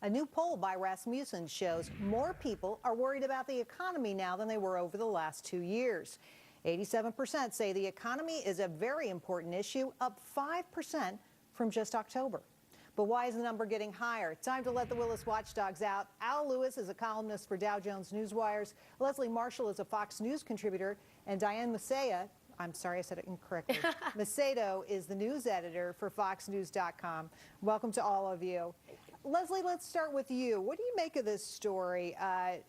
A new poll by Rasmussen shows more people are worried about the economy now than they were over the last 2 years. 87% say the economy is a very important issue, up 5% from just October. But why is the number getting higher? Time to let the Willis watchdogs out. Al Lewis is a columnist for Dow Jones Newswires. Leslie Marshall is a Fox News contributor. And Diane Macedo, I'm sorry I said it incorrectly, Macedo is the news editor for FoxNews.com. Welcome to all of you. Leslie, let's start with you. What do you make of this story? I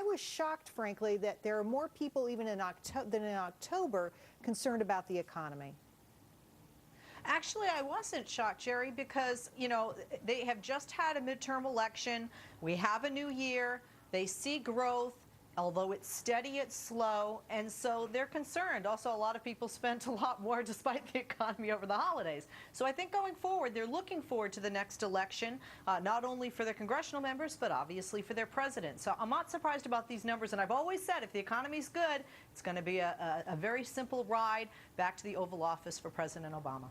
was shocked, frankly, that there are more people even in October concerned about the economy. Actually, I wasn't shocked, Jerry, because, you know, they have just had a midterm election. We have a new year. They see growth. Although it's steady, it's slow, and so they're concerned. Also, a lot of people spent a lot more despite the economy over the holidays. So I think going forward, they're looking forward to the next election, not only for their congressional members, but obviously for their president. So I'm not surprised about these numbers, and I've always said if the economy's good, it's going to be a very simple ride back to the Oval Office for President Obama.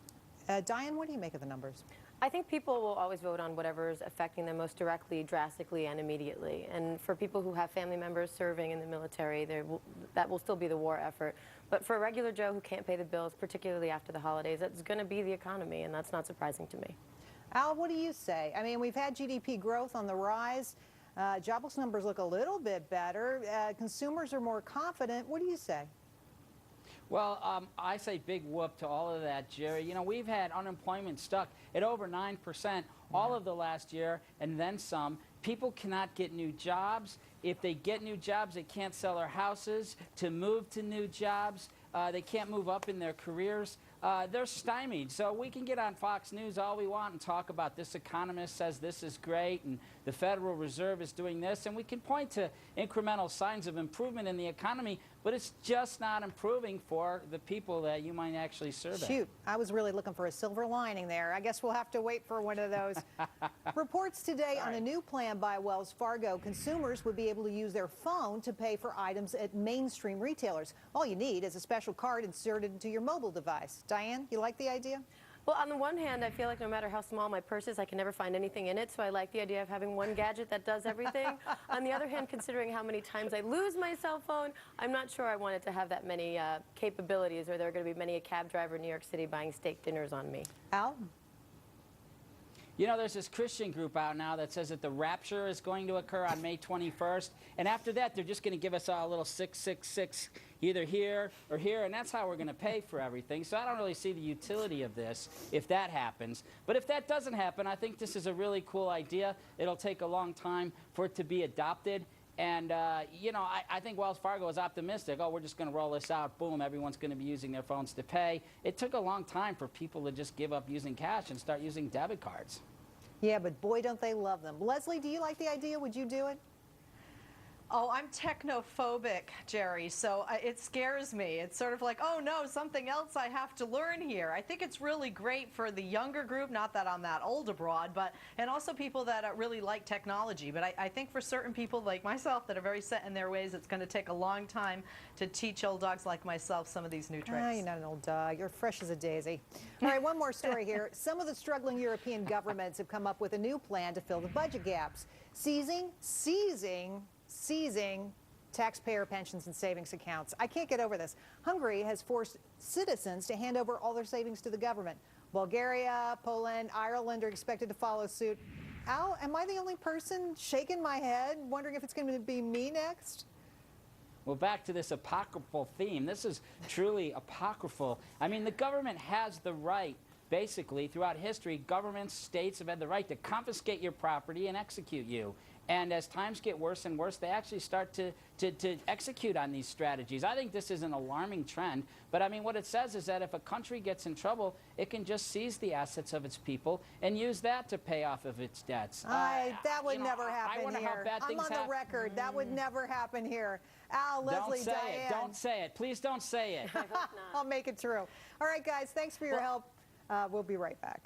Diane, what do you make of the numbers? I think people will always vote on whatever is affecting them most directly, drastically, and immediately. And for people who have family members serving in the military, that will still be the war effort. But for a regular Joe who can't pay the bills, particularly after the holidays, it's going to be the economy, and that's not surprising to me. Al, what do you say? I mean, we've had GDP growth on the rise. Jobless numbers look a little bit better. Consumers are more confident. What do you say? Well, I say big whoop to all of that, Jerry. You know, we've had unemployment stuck at over 9% all of the last year and then some. People cannot get new jobs. If they get new jobs, they can't sell their houses to move to new jobs. They can't move up in their careers. They're stymied. So we can get on Fox News all we want and talk about this economist says this is great and the Federal Reserve is doing this, and we can point to incremental signs of improvement in the economy, but it's just not improving for the people that you might actually survey. Shoot, I was really looking for a silver lining there. I guess we'll have to wait for one of those. Reports today on a new plan by Wells Fargo. Consumers would be able to use their phone to pay for items at mainstream retailers. All you need is a special card inserted into your mobile device. Diane, you like the idea? Well, on the one hand, I feel like no matter how small my purse is, I can never find anything in it, so I like the idea of having one gadget that does everything. On the other hand, considering how many times I lose my cell phone, I'm not sure I want it to have that many capabilities, or there are going to be many a cab driver in New York City buying steak dinners on me. Al? You know, there's this Christian group out now that says that the rapture is going to occur on May 21st, and after that, they're just going to give us all a little 666, either here or here, and that's how we're going to pay for everything. So I don't really see the utility of this if that happens. But if that doesn't happen, I think this is a really cool idea. It'll take a long time for it to be adopted. And, you know, I think Wells Fargo is optimistic. Oh, we're just going to roll this out. Boom, everyone's going to be using their phones to pay. It took a long time for people to just give up using cash and start using debit cards. Yeah, but boy, don't they love them. Leslie, do you like the idea? Would you do it? Oh, I'm technophobic, Jerry, so it scares me. It's sort of like, oh no, something else I have to learn here. I think it's really great for the younger group, not that I'm that old abroad, but and also people that really like technology. But I think for certain people like myself that are very set in their ways, it's going to take a long time to teach old dogs like myself some of these new tricks. You're not an old dog. You're fresh as a daisy. All right, one more story here. Some of the struggling European governments have come up with a new plan to fill the budget gaps, seizing taxpayer pensions and savings accounts. I can't get over this. Hungary has forced citizens to hand over all their savings to the government. Bulgaria, Poland, Ireland are expected to follow suit. Al, am I the only person shaking my head, wondering if it's going to be me next? Well, back to this apocryphal theme. This is truly apocryphal. I mean, the government has the right, basically, throughout history, governments, states have had the right to confiscate your property and execute you. And as times get worse and worse, they actually start to execute on these strategies. I think this is an alarming trend. But, I mean, what it says is that if a country gets in trouble, it can just seize the assets of its people and use that to pay off of its debts. That would never happen I wonder here. how bad I'm things on the record. That would never happen here. Al, Leslie, Diane. Don't say it. Don't say it. Please don't say it. I'll make it through. All right, guys, thanks for your help. We'll be right back.